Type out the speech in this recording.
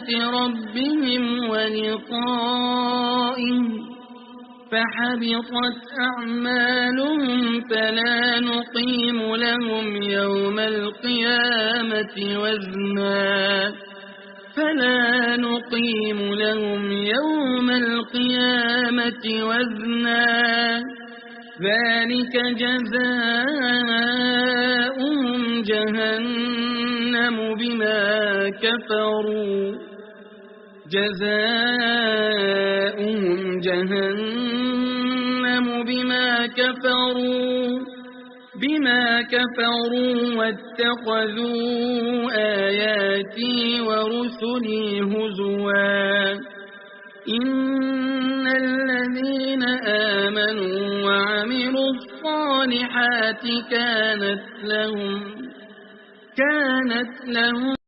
آيات ربهم ولقائه فحبطت أعمالهم فلا نقيم لهم يوم القيامة وزنا ذلك جزاؤهم جهنم بما كفروا واتخذوا آياتي ورسلي هزوا إن الذين آمنوا وعملوا الصالحات كانت لهم